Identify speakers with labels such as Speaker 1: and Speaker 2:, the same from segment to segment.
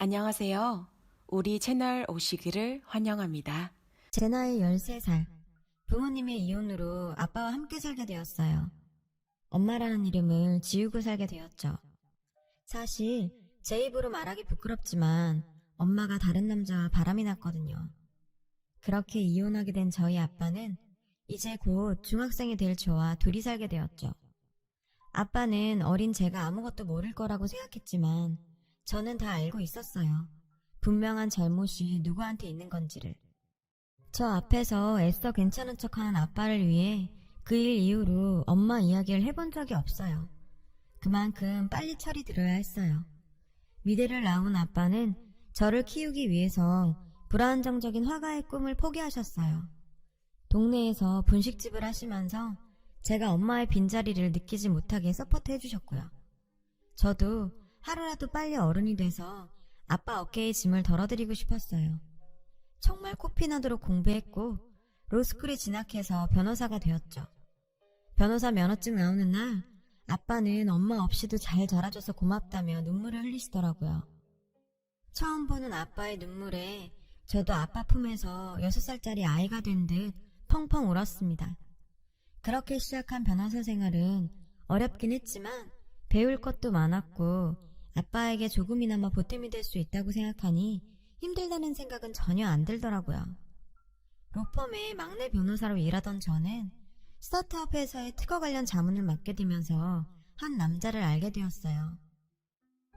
Speaker 1: 안녕하세요. 우리 채널 오시기를 환영합니다.
Speaker 2: 제 나이 13살. 부모님의 이혼으로 아빠와 함께 살게 되었어요. 엄마라는 이름을 지우고 살게 되었죠. 사실 제 입으로 말하기 부끄럽지만 엄마가 다른 남자와 바람이 났거든요. 그렇게 이혼하게 된 저희 아빠는 이제 곧 중학생이 될 저와 둘이 살게 되었죠. 아빠는 어린 제가 아무것도 모를 거라고 생각했지만 저는 다 알고 있었어요. 분명한 잘못이 누구한테 있는 건지를. 저 앞에서 애써 괜찮은 척하는 아빠를 위해 그 일 이후로 엄마 이야기를 해본 적이 없어요. 그만큼 빨리 철이 들어야 했어요. 미대를 나온 아빠는 저를 키우기 위해서 불안정적인 화가의 꿈을 포기하셨어요. 동네에서 분식집을 하시면서 제가 엄마의 빈자리를 느끼지 못하게 서포트 해주셨고요. 저도 하루라도 빨리 어른이 돼서 아빠 어깨에 짐을 덜어드리고 싶었어요. 정말 코피나도록 공부했고 로스쿨에 진학해서 변호사가 되었죠. 변호사 면허증 나오는 날 아빠는 엄마 없이도 잘 자라줘서 고맙다며 눈물을 흘리시더라고요. 처음 보는 아빠의 눈물에 저도 아빠 품에서 6살짜리 아이가 된 듯 펑펑 울었습니다. 그렇게 시작한 변호사 생활은 어렵긴 했지만 배울 것도 많았고 아빠에게 조금이나마 보탬이 될 수 있다고 생각하니 힘들다는 생각은 전혀 안 들더라고요. 로펌의 막내 변호사로 일하던 저는 스타트업 회사의 특허 관련 자문을 맡게 되면서 한 남자를 알게 되었어요.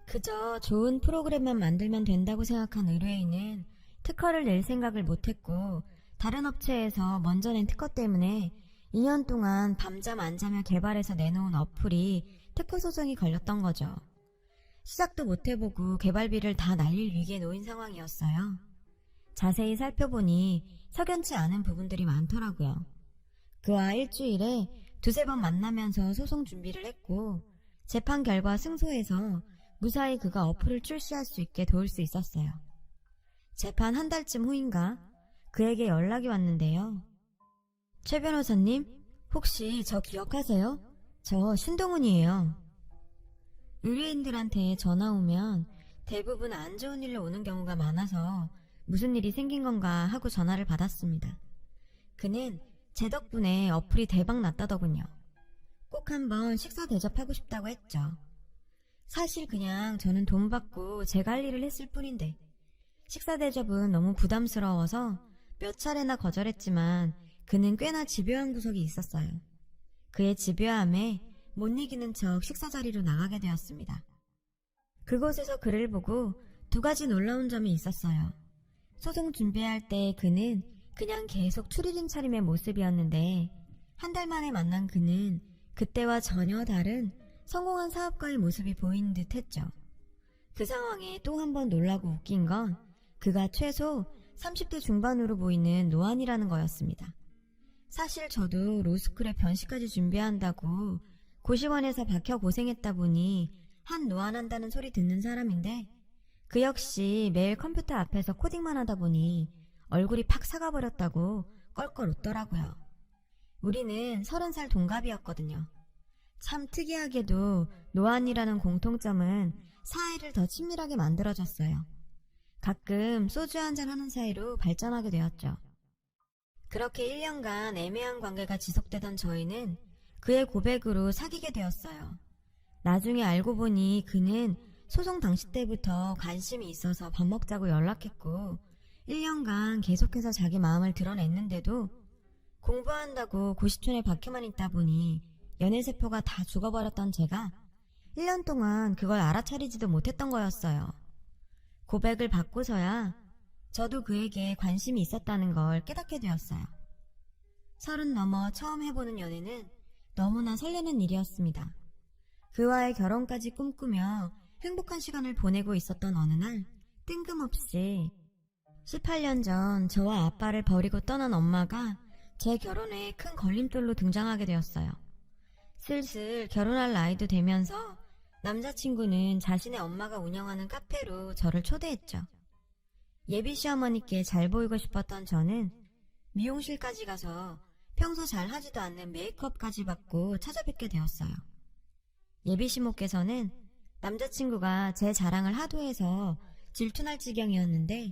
Speaker 2: 그저 좋은 프로그램만 만들면 된다고 생각한 의뢰인은 특허를 낼 생각을 못했고 다른 업체에서 먼저 낸 특허 때문에 2년 동안 밤잠 안 자며 개발해서 내놓은 어플이 특허 소송이 걸렸던 거죠. 시작도 못해보고 개발비를 다 날릴 위기에 놓인 상황이었어요. 자세히 살펴보니 석연치 않은 부분들이 많더라고요. 그와 일주일에 2-3번 만나면서 소송 준비를 했고 재판 결과 승소해서 무사히 그가 어플을 출시할 수 있게 도울 수 있었어요. 재판 한 달쯤 후인가 그에게 연락이 왔는데요. 최 변호사님, 혹시 저 기억하세요? 저 신동훈이에요. 의뢰인들한테 전화 오면 대부분 안 좋은 일로 오는 경우가 많아서 무슨 일이 생긴 건가 하고 전화를 받았습니다. 그는 제 덕분에 어플이 대박 났다더군요. 꼭 한번 식사 대접하고 싶다고 했죠. 사실 그냥 저는 돈 받고 제가 할 일을 했을 뿐인데 식사 대접은 너무 부담스러워서 몇 차례나 거절했지만 그는 꽤나 집요한 구석이 있었어요. 그의 집요함에 못 이기는 척 식사 자리로 나가게 되었습니다. 그곳에서 그를 보고 2가지 놀라운 점이 있었어요. 소송 준비할 때 그는 그냥 계속 추리닝 차림의 모습이었는데 한 달 만에 만난 그는 그때와 전혀 다른 성공한 사업가의 모습이 보이는 듯 했죠. 그 상황에 또 한 번 놀라고 웃긴 건 그가 최소 30대 중반으로 보이는 노안이라는 거였습니다. 사실 저도 로스쿨에 변시까지 준비한다고 고시원에서 박혀 고생했다 보니 한 노안한다는 소리 듣는 사람인데 그 역시 매일 컴퓨터 앞에서 코딩만 하다 보니 얼굴이 팍 사가버렸다고 껄껄 웃더라고요. 우리는 30살 동갑이었거든요. 참 특이하게도 노안이라는 공통점은 사이를 더 친밀하게 만들어줬어요. 가끔 소주 한잔 하는 사이로 발전하게 되었죠. 그렇게 1년간 애매한 관계가 지속되던 저희는 그의 고백으로 사귀게 되었어요. 나중에 알고 보니 그는 소송 당시 때부터 관심이 있어서 밥 먹자고 연락했고 1년간 계속해서 자기 마음을 드러냈는데도 공부한다고 고시촌에 박혀만 있다 보니 연애세포가 다 죽어버렸던 제가 1년 동안 그걸 알아차리지도 못했던 거였어요. 고백을 받고서야 저도 그에게 관심이 있었다는 걸 깨닫게 되었어요. 30 넘어 처음 해보는 연애는 너무나 설레는 일이었습니다. 그와의 결혼까지 꿈꾸며 행복한 시간을 보내고 있었던 어느 날 뜬금없이 18년 전 저와 아빠를 버리고 떠난 엄마가 제 결혼에 큰 걸림돌로 등장하게 되었어요. 슬슬 결혼할 나이도 되면서 남자친구는 자신의 엄마가 운영하는 카페로 저를 초대했죠. 예비 시어머니께 잘 보이고 싶었던 저는 미용실까지 가서 평소 잘 하지도 않는 메이크업까지 받고 찾아뵙게 되었어요. 예비 시모께서는 남자친구가 제 자랑을 하도 해서 질투날 지경이었는데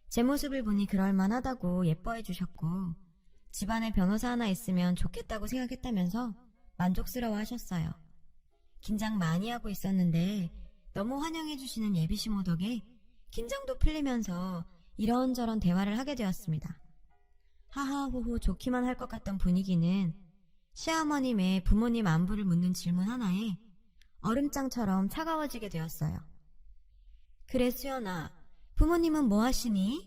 Speaker 2: 제 모습을 보니 그럴만하다고 예뻐해 주셨고 집안에 변호사 하나 있으면 좋겠다고 생각했다면서 만족스러워 하셨어요. 긴장 많이 하고 있었는데 너무 환영해 주시는 예비시모 덕에 긴장도 풀리면서 이런저런 대화를 하게 되었습니다. 하하호호 좋기만 할 것 같던 분위기는 시어머님의 부모님 안부를 묻는 질문 하나에 얼음장처럼 차가워지게 되었어요. 그래 수연아, 부모님은 뭐 하시니?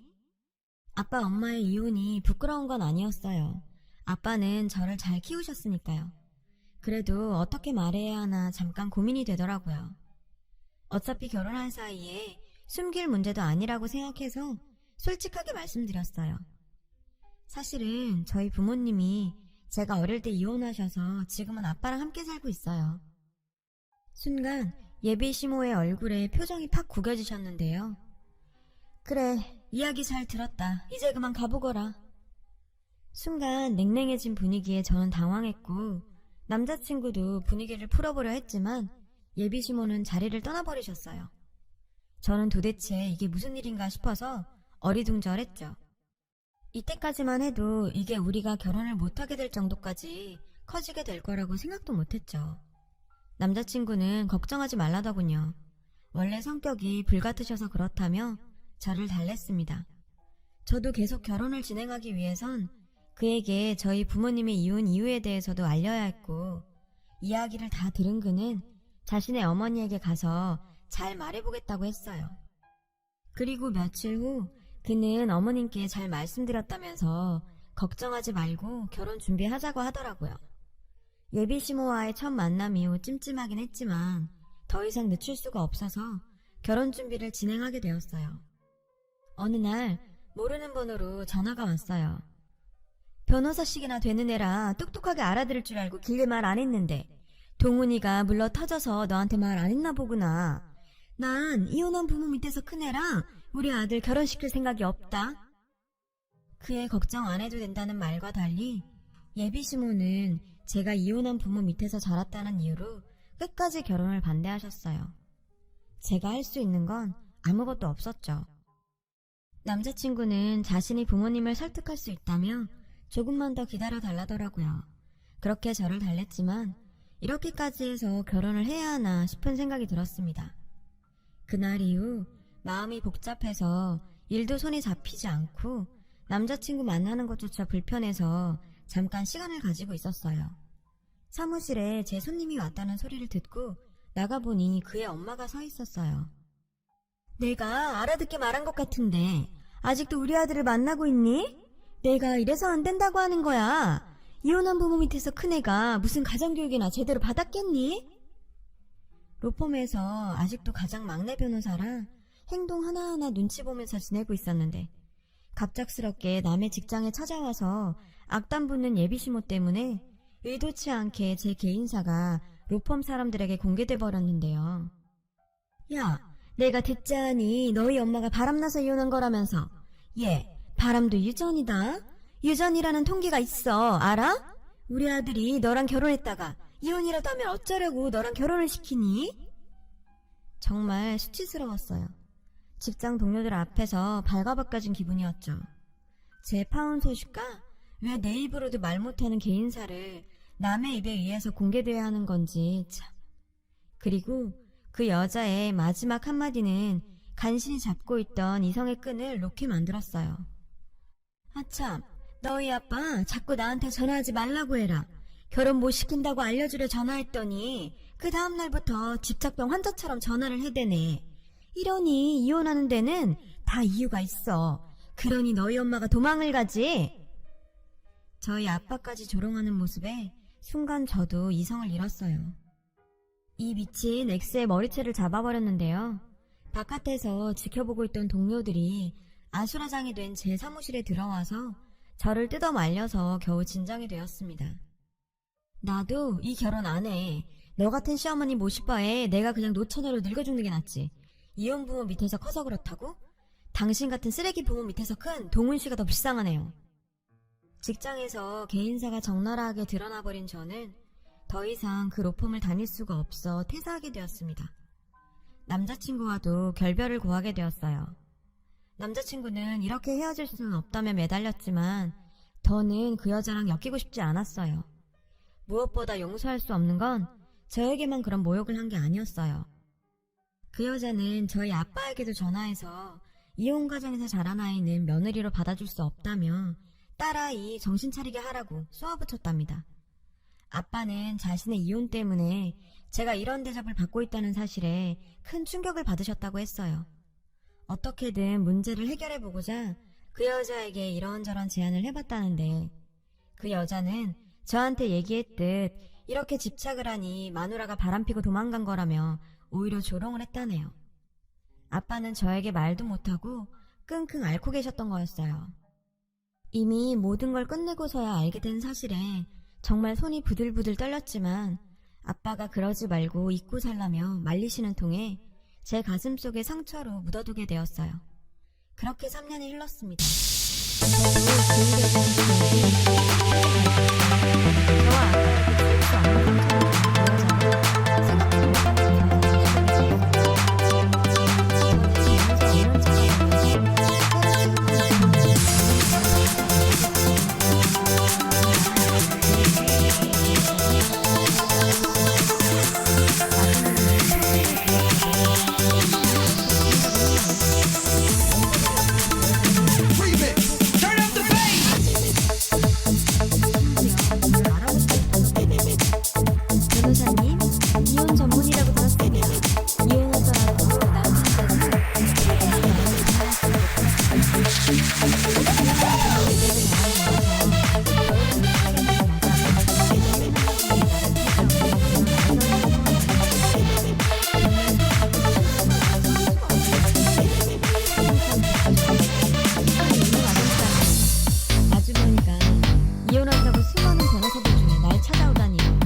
Speaker 2: 아빠 엄마의 이혼이 부끄러운 건 아니었어요. 아빠는 저를 잘 키우셨으니까요. 그래도 어떻게 말해야 하나 잠깐 고민이 되더라고요. 어차피 결혼한 사이에 숨길 문제도 아니라고 생각해서 솔직하게 말씀드렸어요. 사실은 저희 부모님이 제가 어릴 때 이혼하셔서 지금은 아빠랑 함께 살고 있어요. 순간 예비 시모의 얼굴에 표정이 팍 구겨지셨는데요. 그래, 이야기 잘 들었다. 이제 그만 가보거라. 순간 냉랭해진 분위기에 저는 당황했고 남자친구도 분위기를 풀어보려 했지만 예비 시모는 자리를 떠나버리셨어요. 저는 도대체 이게 무슨 일인가 싶어서 어리둥절했죠. 이때까지만 해도 이게 우리가 결혼을 못하게 될 정도까지 커지게 될 거라고 생각도 못했죠. 남자친구는 걱정하지 말라더군요. 원래 성격이 불같으셔서 그렇다며 저를 달랬습니다. 저도 계속 결혼을 진행하기 위해선 그에게 저희 부모님의 이혼 이유에 대해서도 알려야 했고 이야기를 다 들은 그는 자신의 어머니에게 가서 잘 말해보겠다고 했어요. 그리고 며칠 후 그는 어머님께 잘 말씀드렸다면서 걱정하지 말고 결혼 준비하자고 하더라고요. 예비 시모와의 첫 만남 이후 찜찜하긴 했지만 더 이상 늦출 수가 없어서 결혼 준비를 진행하게 되었어요. 어느 날 모르는 번호로 전화가 왔어요. 변호사식이나 되는 애라 똑똑하게 알아들을 줄 알고 길게 말 안 했는데 동훈이가 물러 터져서 너한테 말 안 했나 보구나. 난 이혼한 부모 밑에서 큰 애라 우리 아들 결혼시킬 생각이 없다. 그의 걱정 안 해도 된다는 말과 달리 예비 시모는 제가 이혼한 부모 밑에서 자랐다는 이유로 끝까지 결혼을 반대하셨어요. 제가 할 수 있는 건 아무것도 없었죠. 남자친구는 자신이 부모님을 설득할 수 있다며 조금만 더 기다려달라더라고요. 그렇게 저를 달랬지만 이렇게까지 해서 결혼을 해야 하나 싶은 생각이 들었습니다. 그날 이후 마음이 복잡해서 일도 손이 잡히지 않고 남자친구 만나는 것조차 불편해서 잠깐 시간을 가지고 있었어요. 사무실에 제 손님이 왔다는 소리를 듣고 나가보니 그의 엄마가 서 있었어요. 내가 알아듣게 말한 것 같은데 아직도 우리 아들을 만나고 있니? 내가 이래서 안 된다고 하는 거야. 이혼한 부모 밑에서 큰 애가 무슨 가정교육이나 제대로 받았겠니? 로펌에서 아직도 가장 막내 변호사라 행동 하나하나 눈치 보면서 지내고 있었는데 갑작스럽게 남의 직장에 찾아와서 악담 붙는 예비시모 때문에 의도치 않게 제 개인사가 로펌 사람들에게 공개돼 버렸는데요. 야, 내가 듣자하니 너희 엄마가 바람나서 이혼한 거라면서. 얘, 바람도 유전이다. 유전이라는 통계가 있어. 알아? 우리 아들이 너랑 결혼했다가 이혼이라도 하면 어쩌려고 너랑 결혼을 시키니? 정말 수치스러웠어요. 직장 동료들 앞에서 발가벗겨진 기분이었죠. 제 파혼 소식과 왜 내 입으로도 말 못하는 개인사를 남의 입에 의해서 공개돼야 하는 건지 참. 그리고 그 여자의 마지막 한마디는 간신히 잡고 있던 이성의 끈을 놓게 만들었어요. 아참, 너희 아빠 자꾸 나한테 전화하지 말라고 해라. 결혼 못 시킨다고 알려주려 전화했더니 그 다음날부터 집착병 환자처럼 전화를 해대네. 이러니 이혼하는 데는 다 이유가 있어. 그러니 너희 엄마가 도망을 가지. 저희 아빠까지 조롱하는 모습에 순간 저도 이성을 잃었어요. 이 미친 X의 머리채를 잡아버렸는데요. 바깥에서 지켜보고 있던 동료들이 아수라장이 된 제 사무실에 들어와서 저를 뜯어 말려서 겨우 진정이 되었습니다. 나도 이 결혼 안 해. 너 같은 시어머니 모실 바에 내가 그냥 노처녀로 늙어 죽는 게 낫지. 이혼 부모 밑에서 커서 그렇다고? 당신 같은 쓰레기 부모 밑에서 큰 동훈 씨가 더 불쌍하네요. 직장에서 개인사가 적나라하게 드러나버린 저는 더 이상 그 로펌을 다닐 수가 없어 퇴사하게 되었습니다. 남자친구와도 결별을 고하게 되었어요. 남자친구는 이렇게 헤어질 수는 없다며 매달렸지만 더는 그 여자랑 엮이고 싶지 않았어요. 무엇보다 용서할 수 없는 건 저에게만 그런 모욕을 한 게 아니었어요. 그 여자는 저희 아빠에게도 전화해서 이혼 가정에서 자란 아이는 며느리로 받아줄 수 없다며 딸아이 정신 차리게 하라고 쏘아붙였답니다. 아빠는 자신의 이혼 때문에 제가 이런 대접을 받고 있다는 사실에 큰 충격을 받으셨다고 했어요. 어떻게든 문제를 해결해보고자 그 여자에게 이런저런 제안을 해봤다는데 그 여자는 저한테 얘기했듯 이렇게 집착을 하니 마누라가 바람피고 도망간 거라며 오히려 조롱을 했다네요. 아빠는 저에게 말도 못하고 끙끙 앓고 계셨던 거였어요. 이미 모든 걸 끝내고서야 알게 된 사실에 정말 손이 부들부들 떨렸지만 아빠가 그러지 말고 잊고 살라며 말리시는 통에 제 가슴 속에 상처로 묻어두게 되었어요. 그렇게 3년이 흘렀습니다. 저와 아빠에게 풀수 없는 상처를 변호사님, 이혼 전문이라고 들었습니다. 이혼하더라도 남편께서 마주 보니까 이혼한다고 수많은 변호사들 중에 날 찾아오다니요.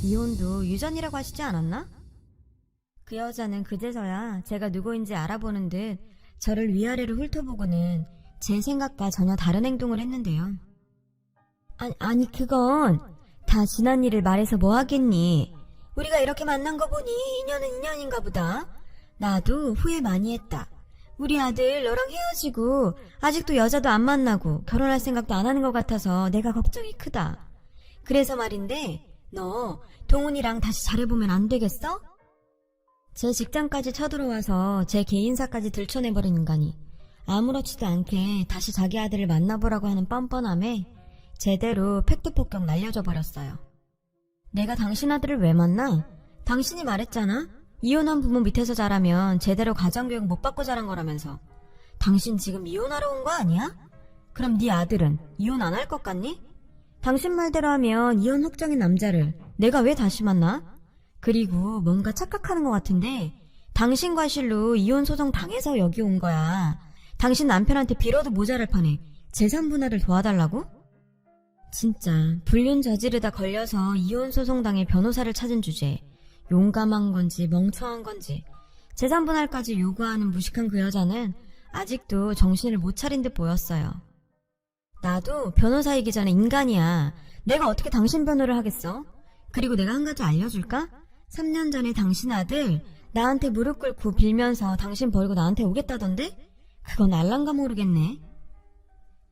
Speaker 2: 이혼도 유전이라고 하시지 않았나? 그 여자는 그제서야 제가 누구인지 알아보는 듯 저를 위아래로 훑어보고는 제 생각과 전혀 다른 행동을 했는데요. 아니 그건 다 지난 일을 말해서 뭐 하겠니? 우리가 이렇게 만난 거 보니 인연은 인연인가 보다. 나도 후회 많이 했다. 우리 아들 너랑 헤어지고 아직도 여자도 안 만나고 결혼할 생각도 안 하는 것 같아서 내가 걱정이 크다. 그래서 말인데 너 동훈이랑 다시 잘해보면 안 되겠어? 제 직장까지 쳐들어와서 제 개인사까지 들춰내버린 인간이 아무렇지도 않게 다시 자기 아들을 만나보라고 하는 뻔뻔함에 제대로 팩트 폭격 날려줘 버렸어요. 내가 당신 아들을 왜 만나? 당신이 말했잖아. 이혼한 부모 밑에서 자라면 제대로 가정교육 못 받고 자란 거라면서. 당신 지금 이혼하러 온 거 아니야? 그럼 네 아들은 이혼 안 할 것 같니? 당신 말대로 하면 이혼 확정인 남자를 내가 왜 다시 만나? 그리고 뭔가 착각하는 것 같은데 당신 과실로 이혼 소송 당해서 여기 온 거야. 당신 남편한테 빌어도 모자랄 판에 재산 분할을 도와달라고? 진짜 불륜 저지르다 걸려서 이혼 소송 당해 변호사를 찾은 주제에 용감한 건지 멍청한 건지 재산 분할까지 요구하는 무식한 그 여자는 아직도 정신을 못 차린 듯 보였어요. 나도 변호사이기 전에 인간이야. 내가 어떻게 당신 변호를 하겠어? 그리고 내가 한 가지 알려줄까? 3년 전에 당신 아들 나한테 무릎 꿇고 빌면서 당신 버리고 나한테 오겠다던데? 그건 알란가 모르겠네.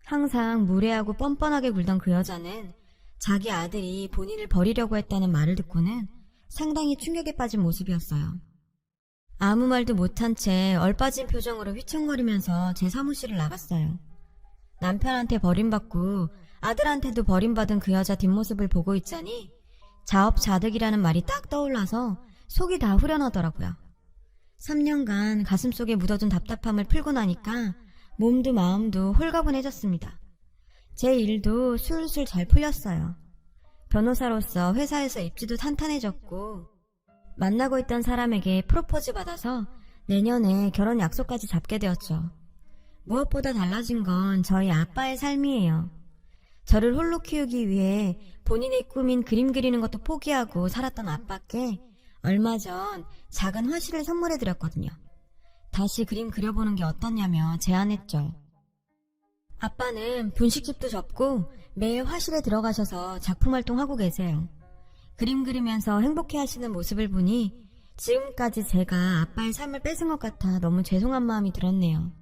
Speaker 2: 항상 무례하고 뻔뻔하게 굴던 그 여자는 자기 아들이 본인을 버리려고 했다는 말을 듣고는 상당히 충격에 빠진 모습이었어요. 아무 말도 못한 채 얼빠진 표정으로 휘청거리면서 제 사무실을 나갔어요. 남편한테 버림받고 아들한테도 버림받은 그 여자 뒷모습을 보고 있자니 자업자득이라는 말이 딱 떠올라서 속이 다 후련하더라고요. 3년간 가슴속에 묻어둔 답답함을 풀고 나니까 몸도 마음도 홀가분해졌습니다. 제 일도 술술 잘 풀렸어요. 변호사로서 회사에서 입지도 탄탄해졌고 만나고 있던 사람에게 프로포즈 받아서 내년에 결혼 약속까지 잡게 되었죠. 무엇보다 달라진 건 저희 아빠의 삶이에요. 저를 홀로 키우기 위해 본인의 꿈인 그림 그리는 것도 포기하고 살았던 아빠께 얼마 전 작은 화실을 선물해드렸거든요. 다시 그림 그려보는 게 어떻냐며 제안했죠. 아빠는 분식집도 접고 매일 화실에 들어가셔서 작품 활동하고 계세요. 그림 그리면서 행복해하시는 모습을 보니 지금까지 제가 아빠의 삶을 뺏은 것 같아 너무 죄송한 마음이 들었네요.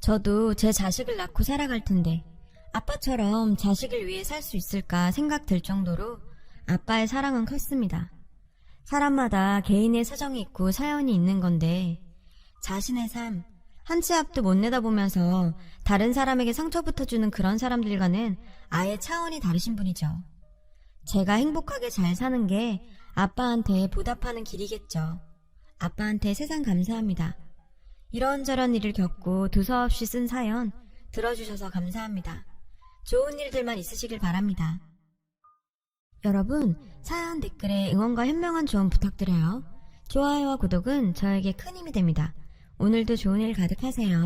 Speaker 2: 저도 제 자식을 낳고 살아갈 텐데 아빠처럼 자식을 위해 살 수 있을까 생각될 정도로 아빠의 사랑은 컸습니다. 사람마다 개인의 사정이 있고 사연이 있는 건데 자신의 삶 한 치 앞도 못 내다보면서 다른 사람에게 상처부터 주는 그런 사람들과는 아예 차원이 다르신 분이죠. 제가 행복하게 잘 사는 게 아빠한테 보답하는 길이겠죠. 아빠한테 세상 감사합니다. 이런저런 일을 겪고 두서없이 쓴 사연 들어주셔서 감사합니다. 좋은 일들만 있으시길 바랍니다. 여러분, 사연 댓글에 응원과 현명한 조언 부탁드려요. 좋아요와 구독은 저에게 큰 힘이 됩니다. 오늘도 좋은 일 가득하세요.